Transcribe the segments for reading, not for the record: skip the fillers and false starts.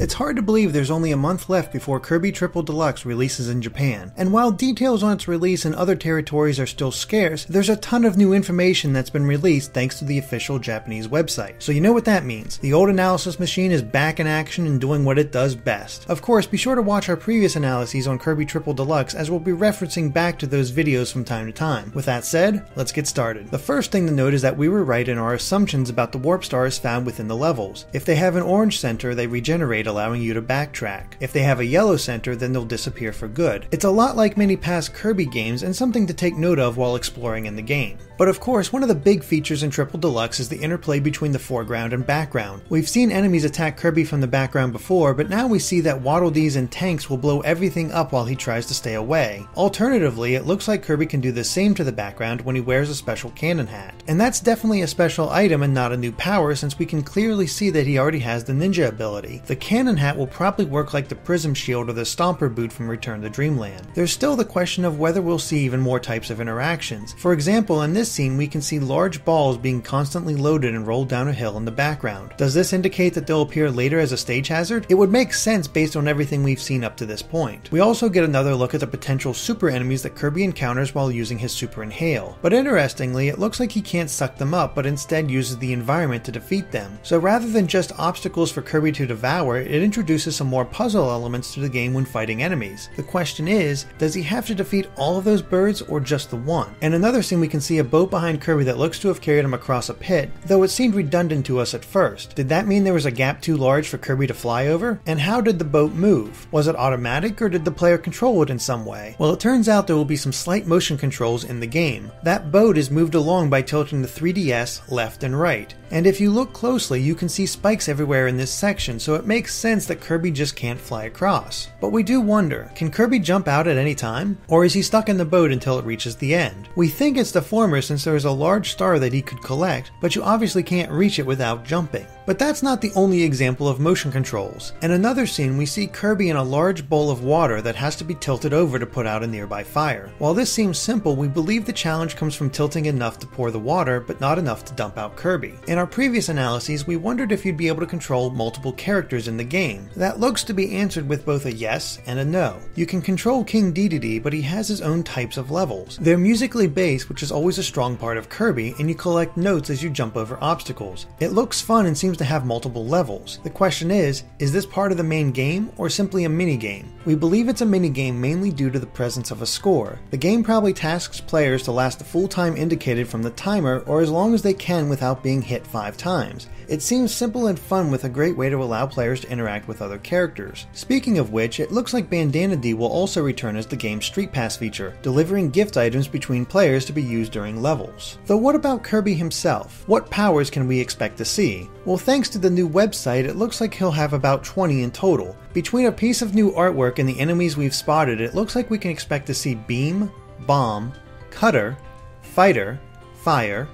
It's hard to believe there's only a month left before Kirby Triple Deluxe releases in Japan, and while details on its release in other territories are still scarce, there's a ton of new information that's been released thanks to the official Japanese website. So you know what that means. The old analysis machine is back in action and doing what it does best. Of course, be sure to watch our previous analyses on Kirby Triple Deluxe, as we'll be referencing back to those videos from time to time. With that said, let's get started. The first thing to note is that we were right in our assumptions about the warp stars found within the levels. If they have an orange center, they regenerate, allowing you to backtrack. If they have a yellow center, then they'll disappear for good. It's a lot like many past Kirby games and something to take note of while exploring in the game. But of course, one of the big features in Triple Deluxe is the interplay between the foreground and background. We've seen enemies attack Kirby from the background before, but now we see that Waddle Dees and tanks will blow everything up while he tries to stay away. Alternatively, it looks like Kirby can do the same to the background when he wears a special cannon hat. And that's definitely a special item and not a new power, since we can clearly see that he already has the ninja ability. The cannon hat will probably work like the prism shield or the stomper boot from Return to Dreamland. There's still the question of whether we'll see even more types of interactions. For example, in this scene we can see large balls being constantly loaded and rolled down a hill in the background. Does this indicate that they'll appear later as a stage hazard? It would make sense based on everything we've seen up to this point. We also get another look at the potential super enemies that Kirby encounters while using his super inhale. But interestingly, it looks like he can't suck them up, but instead uses the environment to defeat them. So rather than just obstacles for Kirby to devour, it introduces some more puzzle elements to the game when fighting enemies. The question is, does he have to defeat all of those birds or just the one? And another scene we can see a boat behind Kirby that looks to have carried him across a pit, though it seemed redundant to us at first. Did that mean there was a gap too large for Kirby to fly over? And how did the boat move? Was it automatic or did the player control it in some way? Well, it turns out there will be some slight motion controls in the game. That boat is moved along by tilting the 3DS left and right. And if you look closely, you can see spikes everywhere in this section, so it makes sense that Kirby just can't fly across. But we do wonder, can Kirby jump out at any time? Or is he stuck in the boat until it reaches the end? We think it's the former, since there is a large star that he could collect, but you obviously can't reach it without jumping. But that's not the only example of motion controls. In another scene, we see Kirby in a large bowl of water that has to be tilted over to put out a nearby fire. While this seems simple, we believe the challenge comes from tilting enough to pour the water, but not enough to dump out Kirby. In our previous analyses, we wondered if you'd be able to control multiple characters in the game. That looks to be answered with both a yes and a no. You can control King Dedede, but he has his own types of levels. They're musically based, which is always a strong part of Kirby, and you collect notes as you jump over obstacles. It looks fun and seems to have multiple levels. The question is this part of the main game or simply a mini-game? We believe it's a mini-game mainly due to the presence of a score. The game probably tasks players to last the full time indicated from the timer, or as long as they can without being hit 5 times. It seems simple and fun with a great way to allow players to interact with other characters. Speaking of which, it looks like Bandana D will also return as the game's Street Pass feature, delivering gift items between players to be used during levels. Though what about Kirby himself? What powers can we expect to see? Well, thanks to the new website, it looks like he'll have about 20 in total. Between a piece of new artwork and the enemies we've spotted, it looks like we can expect to see Beam, Bomb, Cutter, Fighter, Fire,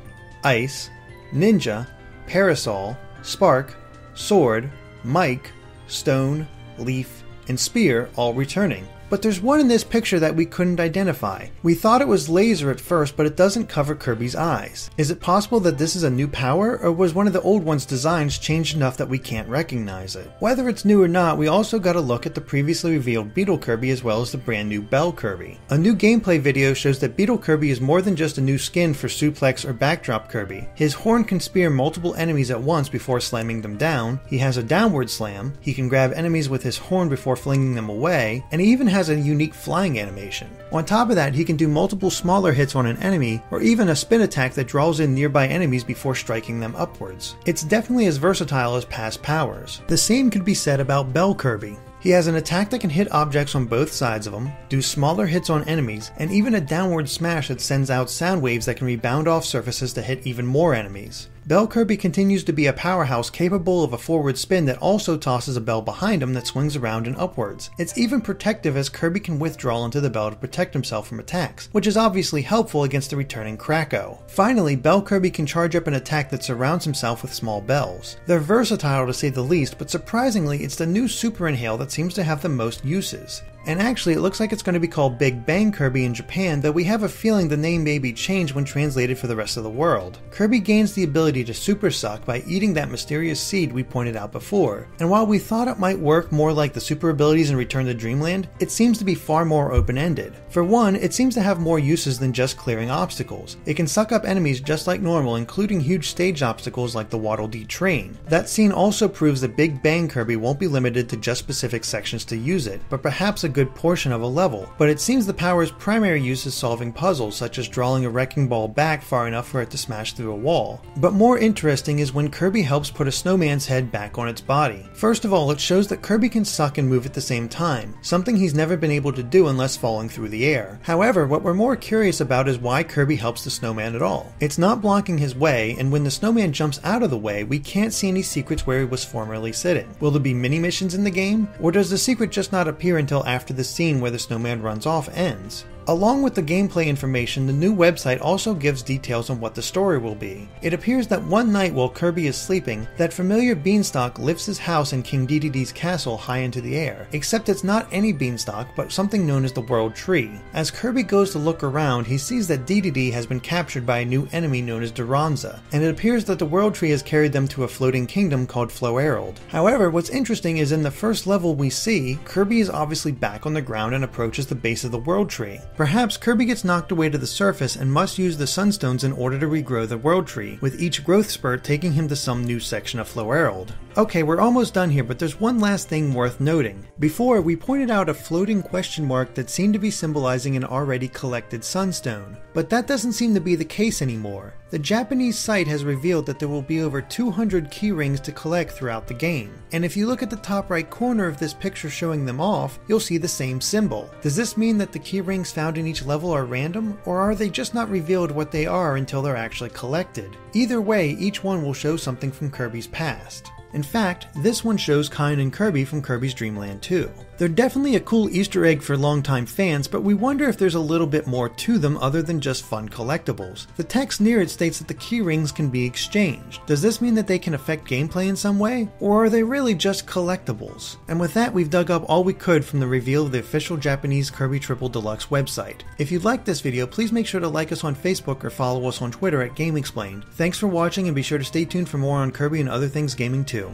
Ice, Ninja, Parasol, Spark, Sword, Mike, Stone, Leaf, and Spear all returning. But there's one in this picture that we couldn't identify. We thought it was Laser at first, but it doesn't cover Kirby's eyes. Is it possible that this is a new power, or was one of the old one's designs changed enough that we can't recognize it? Whether it's new or not, we also got a look at the previously revealed Beetle Kirby as well as the brand new Bell Kirby. A new gameplay video shows that Beetle Kirby is more than just a new skin for Suplex or Backdrop Kirby. His horn can spear multiple enemies at once before slamming them down, he has a downward slam, he can grab enemies with his horn before flinging them away, and he even has a unique flying animation. On top of that, he can do multiple smaller hits on an enemy, or even a spin attack that draws in nearby enemies before striking them upwards. It's definitely as versatile as past powers. The same could be said about Bell Kirby. He has an attack that can hit objects on both sides of him, do smaller hits on enemies, and even a downward smash that sends out sound waves that can rebound off surfaces to hit even more enemies. Bell Kirby continues to be a powerhouse capable of a forward spin that also tosses a bell behind him that swings around and upwards. It's even protective as Kirby can withdraw into the bell to protect himself from attacks, which is obviously helpful against the returning Kracko. Finally, Bell Kirby can charge up an attack that surrounds himself with small bells. They're versatile to say the least, but surprisingly it's the new Super Inhale that seems to have the most uses. And actually it looks like it's going to be called Big Bang Kirby in Japan, though we have a feeling the name may be changed when translated for the rest of the world. Kirby gains the ability to super suck by eating that mysterious seed we pointed out before, and while we thought it might work more like the super abilities in Return to Dreamland, it seems to be far more open-ended. For one, it seems to have more uses than just clearing obstacles. It can suck up enemies just like normal, including huge stage obstacles like the Waddle Dee train. That scene also proves that Big Bang Kirby won't be limited to just specific sections to use it, but perhaps a good portion of a level. But it seems the power's primary use is solving puzzles, such as drawing a wrecking ball back far enough for it to smash through a wall. But more interesting is when Kirby helps put a snowman's head back on its body. First of all, it shows that Kirby can suck and move at the same time, something he's never been able to do unless falling through the air. However, what we're more curious about is why Kirby helps the snowman at all. It's not blocking his way, and when the snowman jumps out of the way, we can't see any secrets where he was formerly sitting. Will there be mini missions in the game, or does the secret just not appear until after the scene where the snowman runs off ends? Along with the gameplay information, the new website also gives details on what the story will be. It appears that one night while Kirby is sleeping, that familiar beanstalk lifts his house in King Dedede's castle high into the air, except it's not any beanstalk, but something known as the World Tree. As Kirby goes to look around, he sees that Dedede has been captured by a new enemy known as Duranza, and it appears that the World Tree has carried them to a floating kingdom called Floerald. However, what's interesting is in the first level we see, Kirby is obviously back on the ground and approaches the base of the World Tree. Perhaps Kirby gets knocked away to the surface and must use the Sunstones in order to regrow the World Tree, with each growth spurt taking him to some new section of Floerald. Okay, we're almost done here, but there's one last thing worth noting. Before, we pointed out a floating question mark that seemed to be symbolizing an already collected Sunstone, but that doesn't seem to be the case anymore. The Japanese site has revealed that there will be over 200 key rings to collect throughout the game, and if you look at the top right corner of this picture showing them off, you'll see the same symbol. Does this mean that the key rings found in each level are random, or are they just not revealed what they are until they're actually collected? Either way, each one will show something from Kirby's past. In fact, this one shows Kine and Kirby from Kirby's Dream Land 2. They're definitely a cool Easter egg for longtime fans, but we wonder if there's a little bit more to them other than just fun collectibles. The text near it states that the key rings can be exchanged. Does this mean that they can affect gameplay in some way? Or are they really just collectibles? And with that, we've dug up all we could from the reveal of the official Japanese Kirby Triple Deluxe website. If you liked this video, please make sure to like us on Facebook or follow us on Twitter at GameXplain. Thanks for watching, and be sure to stay tuned for more on Kirby and other things gaming too.